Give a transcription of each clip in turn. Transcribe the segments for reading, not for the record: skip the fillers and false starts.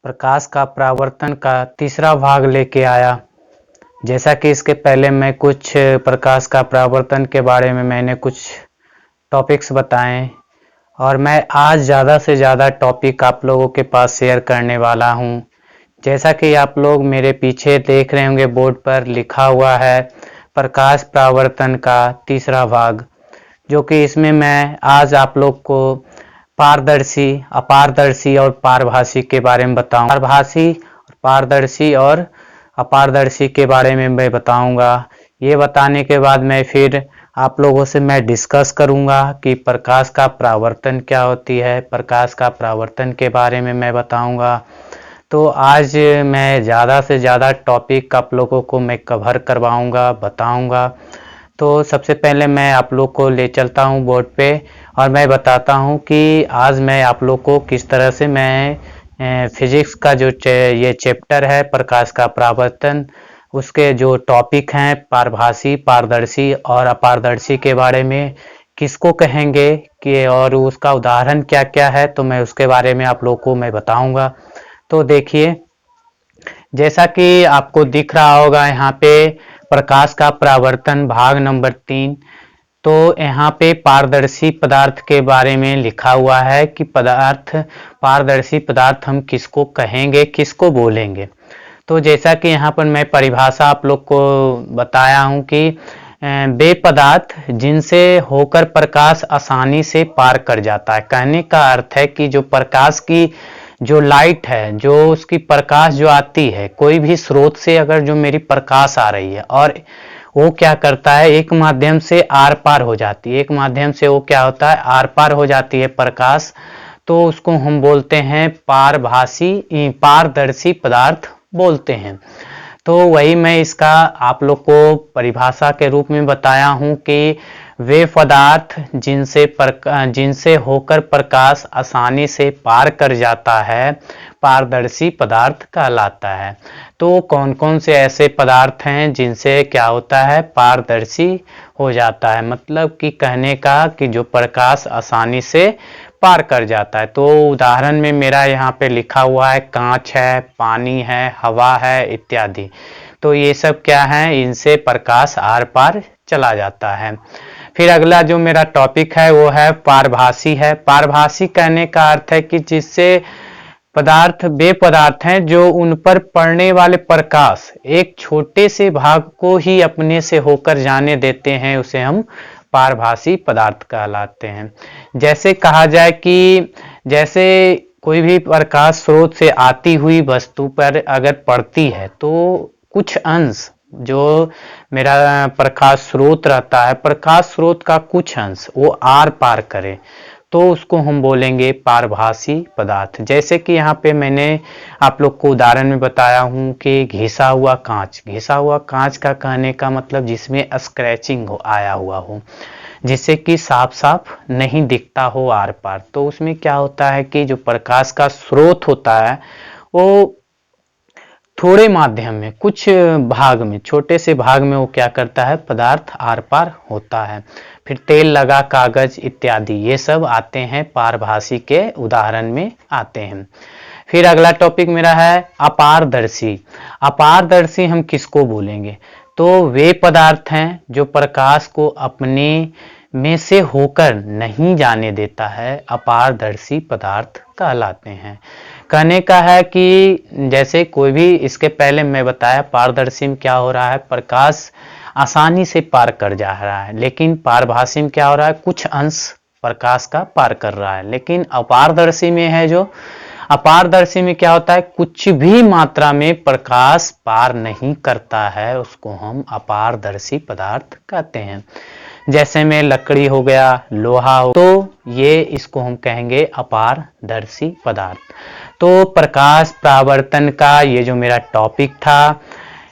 प्रकाश का परावर्तन का तीसरा भाग लेके आया। जैसा कि इसके पहले मैं कुछ प्रकाश का परावर्तन के बारे में मैंने कुछ टॉपिक्स बताएं और मैं आज ज़्यादा से ज़्यादा टॉपिक आप लोगों के पास शेयर करने वाला हूं। जैसा कि आप लोग मेरे पीछे देख रहे होंगे बोर्ड पर लिखा हुआ है प्रकाश परावर्तन का तीसरा भाग, जो कि इसमें मैं आज आप लोग को पारदर्शी, अपारदर्शी और पारभासी के बारे में बताऊं। पारभासी, पारदर्शी और अपारदर्शी के बारे में मैं बताऊंगा। ये बताने के बाद मैं फिर आप लोगों से मैं डिस्कस करूंगा कि प्रकाश का परावर्तन क्या होती है। प्रकाश का परावर्तन के बारे में मैं बताऊंगा। तो आज मैं ज़्यादा से ज़्यादा टॉपिक आप लोगों को मैं कवर करवाऊंगा, बताऊंगा। तो सबसे पहले मैं आप लोग को ले चलता हूं बोर्ड पे और मैं बताता हूं कि आज मैं आप लोग को किस तरह से मैं फिजिक्स का जो ये चैप्टर है प्रकाश का परावर्तन, उसके जो टॉपिक हैं पारभासी, पारदर्शी और अपारदर्शी के बारे में किसको कहेंगे कि और उसका उदाहरण क्या क्या है, तो मैं उसके बारे में आप लोग को मैं बताऊंगा। तो देखिए, जैसा कि आपको दिख रहा होगा यहाँ पे प्रकाश का परावर्तन भाग नंबर 3। तो यहाँ पे पारदर्शी पदार्थ के बारे में लिखा हुआ है कि पारदर्शी पदार्थ हम किसको कहेंगे, किसको बोलेंगे। तो जैसा कि यहाँ पर मैं परिभाषा आप लोग को बताया हूँ कि वे पदार्थ जिनसे होकर प्रकाश आसानी से पार कर जाता है। कहने का अर्थ है कि जो प्रकाश की जो लाइट है, जो उसकी प्रकाश जो आती है, कोई भी स्रोत से अगर जो मेरी प्रकाश आ रही है और वो क्या करता है, एक माध्यम से आर पार हो जाती है, एक माध्यम से वो क्या होता है, आर पार हो जाती है प्रकाश, तो उसको हम बोलते हैं पारभासी, पारदर्शी पदार्थ बोलते हैं। तो वही मैं इसका आप लोग को परिभाषा के रूप में बताया हूं कि वे पदार्थ जिनसे होकर प्रकाश आसानी से पार कर जाता है, पारदर्शी पदार्थ कहलाता है। तो कौन कौन से ऐसे पदार्थ हैं जिनसे क्या होता है, पारदर्शी हो जाता है, मतलब कि कहने का कि जो प्रकाश आसानी से पार कर जाता है। तो उदाहरण में मेरा यहाँ पे लिखा हुआ है कांच है, पानी है, हवा है इत्यादि। तो ये सब क्या है, इनसे प्रकाश आर पार चला जाता है। फिर अगला जो मेरा टॉपिक है वो है पारभासी है। पारभासी कहने का अर्थ है कि जिससे वे पदार्थ हैं जो उन पर पड़ने वाले प्रकाश एक छोटे से भाग को ही अपने से होकर जाने देते हैं, उसे हम पारभासी पदार्थ कहलाते हैं। जैसे कहा जाए कि जैसे कोई भी प्रकाश स्रोत से आती हुई वस्तु पर अगर पड़ती है तो कुछ अंश जो मेरा प्रकाश स्रोत रहता है, प्रकाश स्रोत का कुछ अंश वो आर पार करे तो उसको हम बोलेंगे पारभासी पदार्थ। जैसे कि यहाँ पे मैंने आप लोग को उदाहरण में बताया हूँ कि घिसा हुआ कांच। घिसा हुआ कांच का कहने का मतलब जिसमें स्क्रैचिंग हो आया हुआ हो, जिससे कि साफ साफ नहीं दिखता हो आर पार। तो उसमें क्या होता है कि जो प्रकाश का स्रोत होता है वो थोड़े माध्यम में, कुछ भाग में, छोटे से भाग में वो क्या करता है, पदार्थ आर पार होता है। फिर तेल लगा कागज इत्यादि ये सब आते हैं, पारभासी के उदाहरण में आते हैं। फिर अगला टॉपिक मेरा है अपारदर्शी। अपारदर्शी हम किसको बोलेंगे, तो वे पदार्थ हैं जो प्रकाश को अपने में से होकर नहीं जाने देता है, अपारदर्शी पदार्थ कहलाते हैं। कहने का है कि जैसे कोई भी, इसके पहले मैं बताया पारदर्शी में क्या हो रहा है, प्रकाश आसानी से पार कर जा रहा है, लेकिन पारभासी में क्या हो रहा है, कुछ अंश प्रकाश का पार कर रहा है। लेकिन अपारदर्शी में है जो, अपारदर्शी में क्या होता है, कुछ भी मात्रा में प्रकाश पार नहीं करता है, उसको हम अपारदर्शी पदार्थ कहते हैं। जैसे में लकड़ी हो गया, लोहा हो, तो ये इसको हम कहेंगे अपारदर्शी पदार्थ। तो प्रकाश परावर्तन का ये जो मेरा टॉपिक था,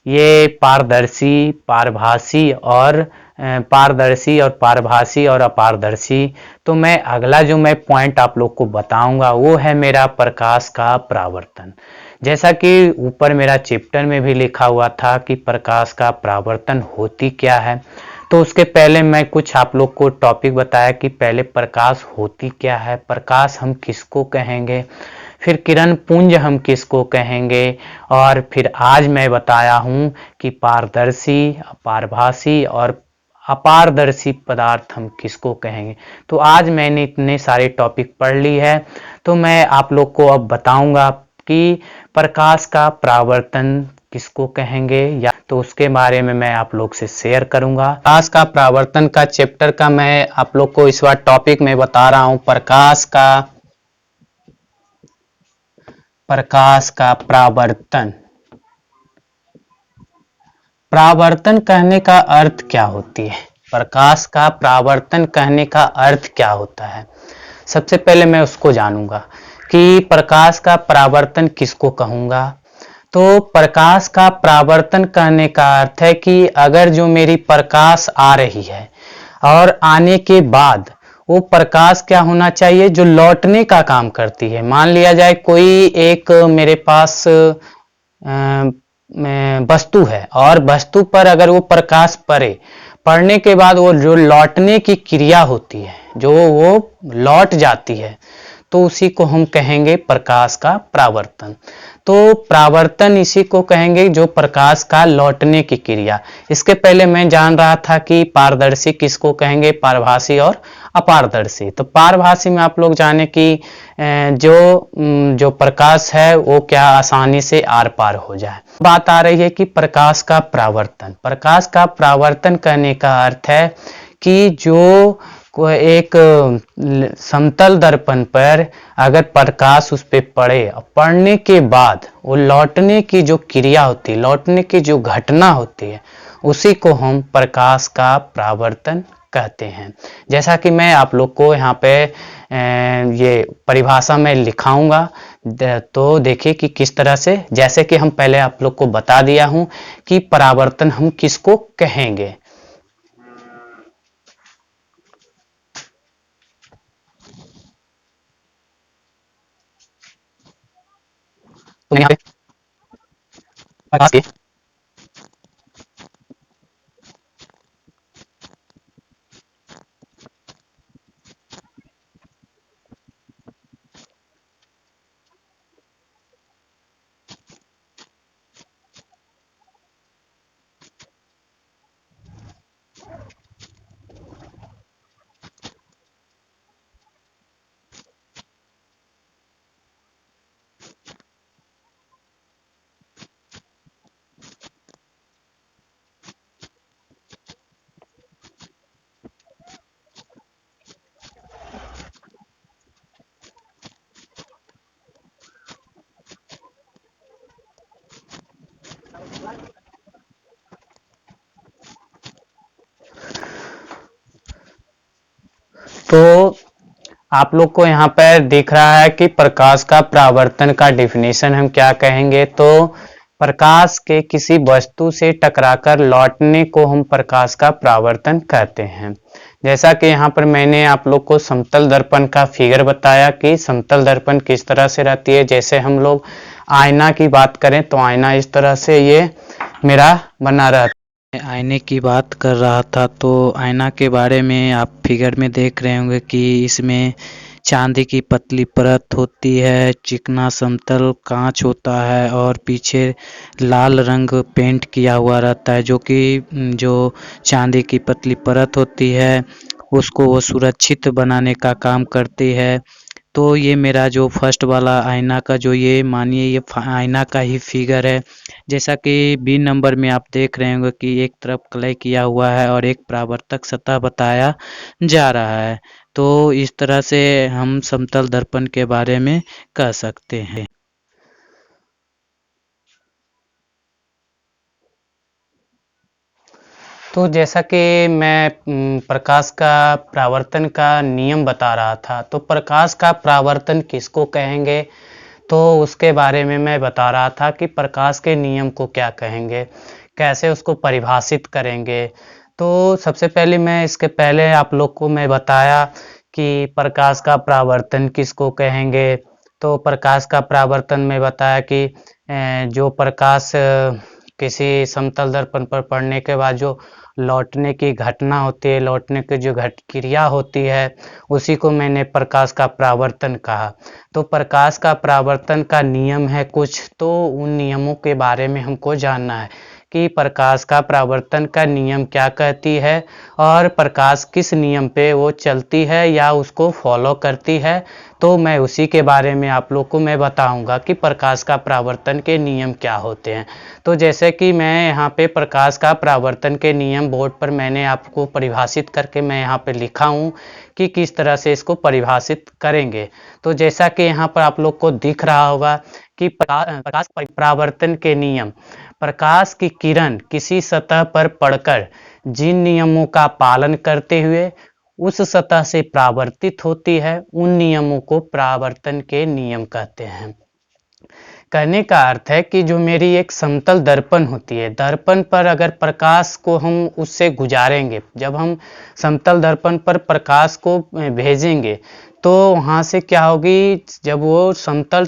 ये पारदर्शी, पारभासी और पारभासी और अपारदर्शी। तो मैं अगला जो मैं पॉइंट आप लोग को बताऊंगा वो है मेरा प्रकाश का परावर्तन। जैसा कि ऊपर मेरा चैप्टर में भी लिखा हुआ था कि प्रकाश का परावर्तन होती क्या है, तो उसके पहले मैं कुछ आप लोग को टॉपिक बताया कि पहले प्रकाश होती क्या है, प्रकाश हम किसको कहेंगे, फिर किरण पुंज हम किसको कहेंगे, और फिर आज मैं बताया हूं कि पारदर्शी, पारभासी और अपारदर्शी पदार्थ हम किसको कहेंगे। तो आज मैंने इतने सारे टॉपिक पढ़ ली है, तो मैं आप लोग को अब बताऊंगा कि प्रकाश का परावर्तन किसको कहेंगे, या तो उसके बारे में मैं आप लोग से शेयर करूंगा। प्रकाश का परावर्तन का चैप्टर का मैं आप लोग को इस बार टॉपिक में बता रहा हूं, प्रकाश का परावर्तन। परावर्तन कहने का अर्थ क्या होती है, प्रकाश का परावर्तन कहने का अर्थ क्या होता है। सबसे पहले मैं उसको जानूंगा कि प्रकाश का परावर्तन किसको कहूंगा। तो प्रकाश का परावर्तन कहने का अर्थ है कि अगर जो मेरी प्रकाश आ रही है और आने के बाद वो प्रकाश क्या होना चाहिए, जो लौटने का काम करती है। मान लिया जाए कोई एक मेरे पास वस्तु है और वस्तु पर अगर वो प्रकाश पड़ने के बाद वो जो लौटने की क्रिया होती है, जो वो लौट जाती है, तो उसी को हम कहेंगे प्रकाश का परावर्तन। तो परावर्तन इसी को कहेंगे जो प्रकाश का लौटने की क्रिया। इसके पहले मैं जान रहा था कि पारदर्शी किसको कहेंगे, पारभासी और अपारदर्शी। तो पारभासी में आप लोग जाने कि जो प्रकाश है वो क्या आसानी से आर पार हो जाए। बात आ रही है कि प्रकाश का परावर्तन। प्रकाश का परावर्तन करने का अर्थ है कि जो एक समतल दर्पण पर अगर प्रकाश उस पर पड़े और पड़ने के बाद वो लौटने की जो क्रिया होती है, लौटने की जो घटना होती है, उसी को हम प्रकाश का परावर्तन कहते हैं। जैसा कि मैं आप लोग को यहाँ पे ये परिभाषा में लिखाऊंगा, तो देखिए कि किस तरह से, जैसे कि हम पहले आप लोग को बता दिया हूं कि परावर्तन हम किसको कहेंगे। तो यहाँ पे प्रकाश के तो आप लोग को यहाँ पर दिख रहा है कि प्रकाश का परावर्तन का डेफिनेशन हम क्या कहेंगे। तो प्रकाश के किसी वस्तु से टकराकर लौटने को हम प्रकाश का परावर्तन कहते हैं। जैसा कि यहाँ पर मैंने आप लोग को समतल दर्पण का फिगर बताया कि समतल दर्पण किस तरह से रहती है। जैसे हम लोग आईना की बात करें तो आईना इस तरह से ये मेरा बना रहता है। आईने की बात कर रहा था, तो आईना के बारे में आप फिगर में देख रहे होंगे कि इसमें चांदी की पतली परत होती है, चिकना समतल कांच होता है और पीछे लाल रंग पेंट किया हुआ रहता है, जो कि जो चांदी की पतली परत होती है उसको वो सुरक्षित बनाने का काम करती है। तो ये मेरा जो फर्स्ट वाला आईना का जो ये मानिए ये आईना का ही फिगर है। जैसा कि बी नंबर में आप देख रहे होंगे कि एक तरफ क्ले किया हुआ है और एक परावर्तक सतह बताया जा रहा है। तो इस तरह से हम समतल दर्पण के बारे में कह सकते हैं। तो जैसा कि मैं प्रकाश का परावर्तन का नियम बता रहा था, तो प्रकाश का परावर्तन किसको कहेंगे, तो उसके बारे में मैं बता रहा था कि प्रकाश के नियम को क्या कहेंगे, कैसे उसको परिभाषित करेंगे। तो सबसे पहले मैं इसके पहले आप लोग को मैं बताया कि प्रकाश का परावर्तन किसको कहेंगे। तो प्रकाश का परावर्तन में बताया कि जो प्रकाश किसी समतल दर्पण पर पड़ने के बाद जो लौटने की घटना होती है, लौटने की जो क्रिया होती है, उसी को मैंने प्रकाश का परावर्तन कहा। तो प्रकाश का परावर्तन का नियम है कुछ, तो उन नियमों के बारे में हमको जानना है कि प्रकाश का परावर्तन का नियम क्या कहती है और प्रकाश किस नियम पे वो चलती है या उसको फॉलो करती है। तो मैं उसी के बारे में आप लोग को मैं बताऊंगा कि प्रकाश का परावर्तन के नियम क्या होते हैं। तो जैसे कि मैं यहाँ पे प्रकाश का परावर्तन के नियम बोर्ड पर मैंने आपको परिभाषित करके मैं यहाँ पे लिखा हूँ कि किस तरह से इसको परिभाषित करेंगे। तो जैसा कि यहाँ पर आप लोग को दिख रहा होगा कि प्रकाश परावर्तन के नियम, प्रकाश की किरण किसी सतह पर पड़कर जिन नियमों का पालन करते हुए उस सतह से परावर्तित होती है, उन नियमों को परावर्तन के नियम कहते हैं। कहने का अर्थ है कि जो मेरी एक समतल दर्पण होती है, दर्पण पर अगर प्रकाश को हम उससे गुजारेंगे, जब हम समतल दर्पण पर प्रकाश को भेजेंगे तो वहाँ से क्या होगी, जब वो समतल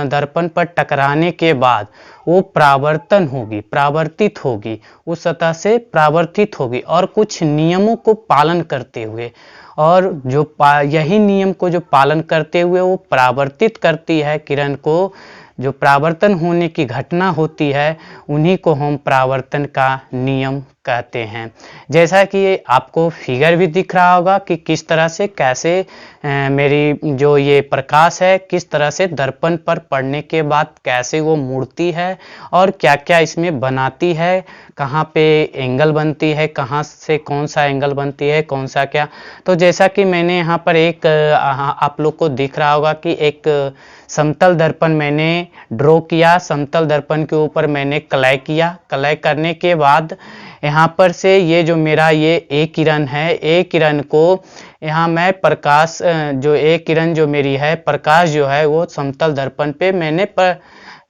दर्पण पर टकराने के बाद वो परावर्तन होगी, परावर्तित होगी, उस सतह से परावर्तित होगी और कुछ नियमों को पालन करते हुए, और जो यही नियम को जो पालन करते हुए वो परावर्तित करती है किरण को, जो परावर्तन होने की घटना होती है, उन्हीं को हम परावर्तन का नियम कहते हैं। जैसा कि आपको फिगर भी दिख रहा होगा कि किस तरह से कैसे मेरी जो ये प्रकाश है किस तरह से दर्पण पर पड़ने के बाद कैसे वो मुड़ती है और क्या क्या इसमें बनाती है, कहाँ पे एंगल बनती है, कहाँ से कौन सा एंगल बनती है, कौन सा क्या। तो जैसा कि मैंने यहाँ पर एक आप लोग को दिख रहा होगा कि एक समतल दर्पण मैंने ड्रॉ किया, समतल दर्पण के ऊपर मैंने कलय किया, कलय करने के बाद यहाँ पर से ये जो मेरा ये ए किरण है, ए किरण को यहाँ मैं प्रकाश जो ए किरण जो मेरी है, प्रकाश जो है वो समतल दर्पण पे मैंने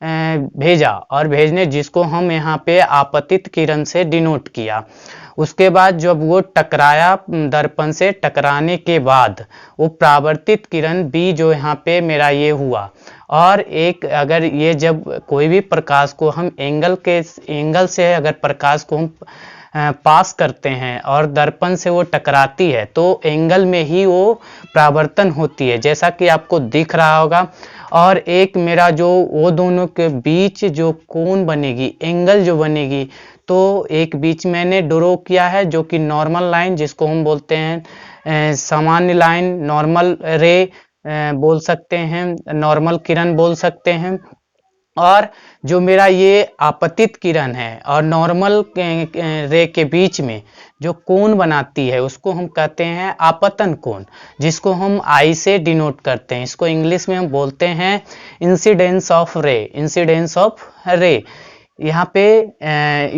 भेजा, और भेजने जिसको हम यहाँ पे आपतित किरण से डिनोट किया। उसके बाद जब वो टकराया, दर्पण से टकराने के बाद वो परावर्तित किरण बी जो यहाँ पे मेरा ये हुआ, और एक अगर ये जब कोई भी प्रकाश को हम एंगल से अगर प्रकाश को हम पास करते हैं और दर्पण से वो टकराती है तो एंगल में ही वो परावर्तन होती है, जैसा कि आपको दिख रहा होगा। और एक मेरा जो वो दोनों के बीच जो कोण बनेगी, एंगल जो बनेगी, तो एक बीच मैंने ड्रॉ किया है जो कि नॉर्मल लाइन, जिसको हम बोलते हैं सामान्य लाइन, नॉर्मल रे बोल सकते हैं, नॉर्मल किरण बोल सकते हैं। और जो मेरा ये आपतित किरण है और नॉर्मल रे के बीच में जो कोण बनाती है उसको हम कहते हैं आपतन कोण, जिसको हम आई से डिनोट करते हैं। इसको इंग्लिश में हम बोलते हैं इंसिडेंस ऑफ रे, इंसिडेंस ऑफ रे। यहाँ पे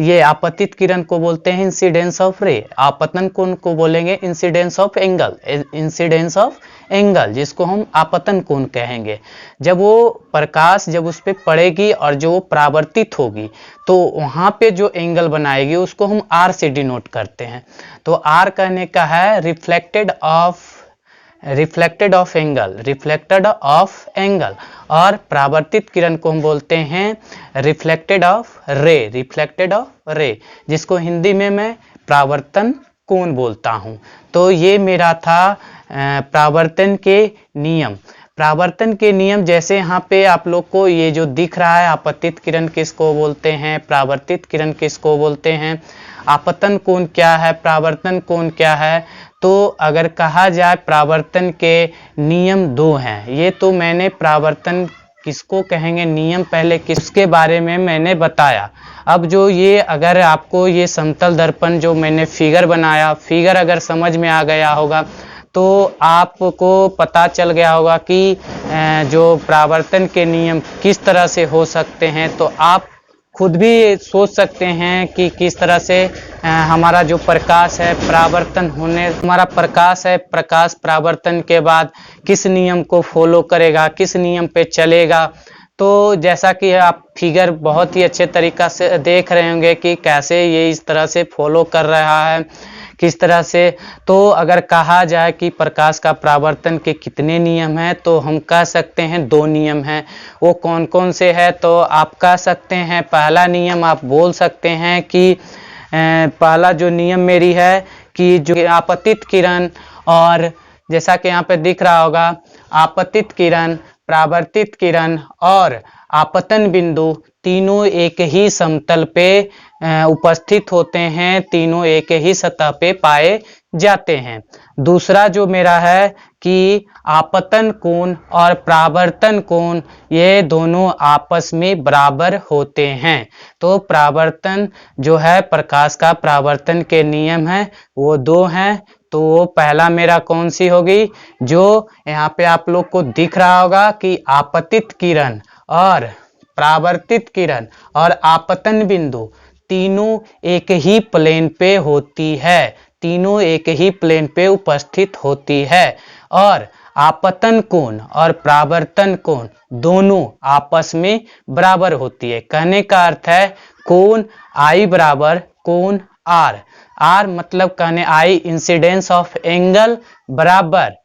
ये आपतित किरण को बोलते हैं इंसिडेंस ऑफ रे, आपतन कोण को बोलेंगे incidence of angle, incidence of angle, जिसको हम आपतन कोण कहेंगे। जब वो प्रकाश जब उस पर पड़ेगी और जो परावर्तित होगी तो वहाँ पे जो एंगल बनाएगी उसको हम आर से डिनोट करते हैं। तो आर कहने का है reflected of angle, reflected of angle, और परावर्तित किरण को हम बोलते हैं रिफ्लेक्टेड ऑफ रे, रिफ्लेक्टेड ऑफ रे, जिसको हिंदी में मैं परावर्तन कोण बोलता हूँ। तो ये मेरा था परावर्तन के नियम। परावर्तन के नियम जैसे यहाँ पे आप लोग को ये जो दिख रहा है, आपतित किरण किसको बोलते हैं, परावर्तित किरण किसको बोलते हैं, आपतन कोण क्या है, परावर्तन कोण क्या है। तो अगर कहा जाए परावर्तन के नियम दो हैं, ये तो मैंने परावर्तन किसको कहेंगे नियम पहले किसके बारे में मैंने बताया। अब जो ये अगर आपको ये समतल दर्पण जो मैंने फिगर बनाया, फिगर अगर समझ में आ गया होगा तो आपको पता चल गया होगा कि जो परावर्तन के नियम किस तरह से हो सकते हैं। तो आप खुद भी सोच सकते हैं कि किस तरह से हमारा जो प्रकाश है परावर्तन होने, हमारा प्रकाश है, प्रकाश परावर्तन के बाद किस नियम को फॉलो करेगा, किस नियम पे चलेगा। तो जैसा कि आप फिगर बहुत ही अच्छे तरीका से देख रहे होंगे कि कैसे ये इस तरह से फॉलो कर रहा है, किस तरह से। तो अगर कहा जाए कि प्रकाश का परावर्तन के कितने नियम हैं, तो हम कह सकते हैं दो नियम हैं। वो कौन कौन से हैं, तो आप कह सकते हैं पहला नियम आप बोल सकते हैं कि पहला जो नियम मेरी है कि जो आपतित किरण, और जैसा कि यहाँ पे दिख रहा होगा, आपतित किरण, परावर्तित किरण और आपतन बिंदु तीनों एक ही समतल पे उपस्थित होते हैं, तीनों एक ही सतह पे पाए जाते हैं। दूसरा जो मेरा है कि आपतन कोण और परावर्तन कोण ये दोनों आपस में बराबर होते हैं। तो परावर्तन जो है, प्रकाश का परावर्तन के नियम है वो दो हैं। तो वो पहला मेरा कौन सी होगी, जो यहाँ पे आप लोग को दिख रहा होगा कि आपतित किरण और परावर्तित किरण और आपतन बिंदु तीनों एक ही प्लेन पे होती है, तीनों एक ही प्लेन पे उपस्थित होती है। और आपतन कोण और परावर्तन कोण दोनों आपस में बराबर होती है। कहने का अर्थ है कोण आई बराबर कोण आर, आर मतलब कहने आई इंसिडेंस ऑफ एंगल बराबर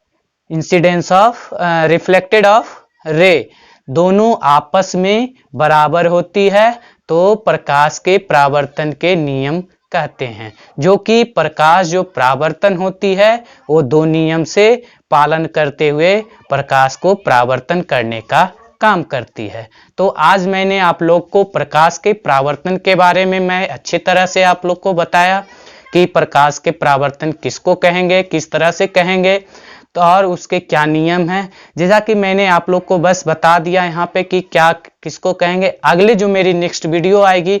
इंसिडेंस ऑफ रिफ्लेक्टेड ऑफ रे, दोनों आपस में बराबर होती है। तो प्रकाश के परावर्तन के नियम कहते हैं, जो कि प्रकाश जो परावर्तन होती है वो दो नियम से पालन करते हुए प्रकाश को परावर्तन करने का काम करती है। तो आज मैंने आप लोग को प्रकाश के परावर्तन के बारे में मैं अच्छी तरह से आप लोग को बताया कि प्रकाश के परावर्तन किसको कहेंगे, किस तरह से कहेंगे, तो और उसके क्या नियम हैं। जैसा कि मैंने आप लोग को बस बता दिया यहाँ पे कि क्या किसको कहेंगे। अगले जो मेरी नेक्स्ट वीडियो आएगी,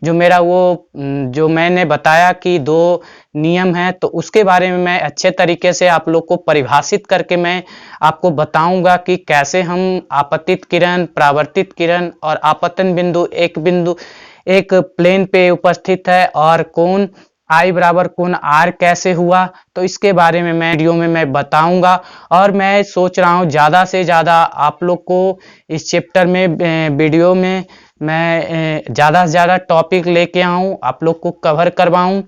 जो मेरा वो जो मैंने बताया कि दो नियम है, तो उसके बारे में मैं अच्छे तरीके से आप लोग को परिभाषित करके मैं आपको बताऊंगा कि कैसे हम आपतित किरण, परावर्तित किरण और आपतन बिंदु एक प्लेन पे उपस्थित है और कोण आई बराबर कोण आर कैसे हुआ, तो इसके बारे में मैं वीडियो में मैं बताऊंगा। और मैं सोच रहा हूँ ज़्यादा से ज़्यादा आप लोग को इस चैप्टर में वीडियो में मैं ज़्यादा से ज़्यादा टॉपिक लेके आऊँ, आप लोग को कवर करवाऊँ।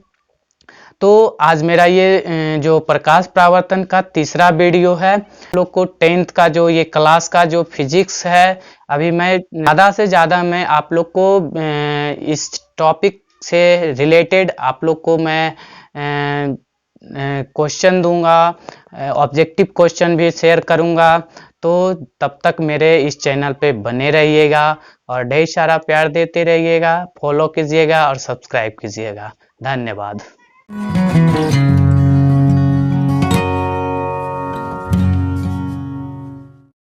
तो आज मेरा ये जो प्रकाश परावर्तन का तीसरा वीडियो है। लोग को 10th का जो ये क्लास का जो फिजिक्स है, अभी मैं ज़्यादा से ज़्यादा मैं आप लोग को इस टॉपिक से रिलेटेड आप लोग को मैं क्वेश्चन दूंगा, ऑब्जेक्टिव क्वेश्चन भी शेयर करूंगा। तो तब तक मेरे इस चैनल पे बने रहिएगा और ढेर सारा प्यार देते रहिएगा, फॉलो कीजिएगा और सब्सक्राइब कीजिएगा। धन्यवाद।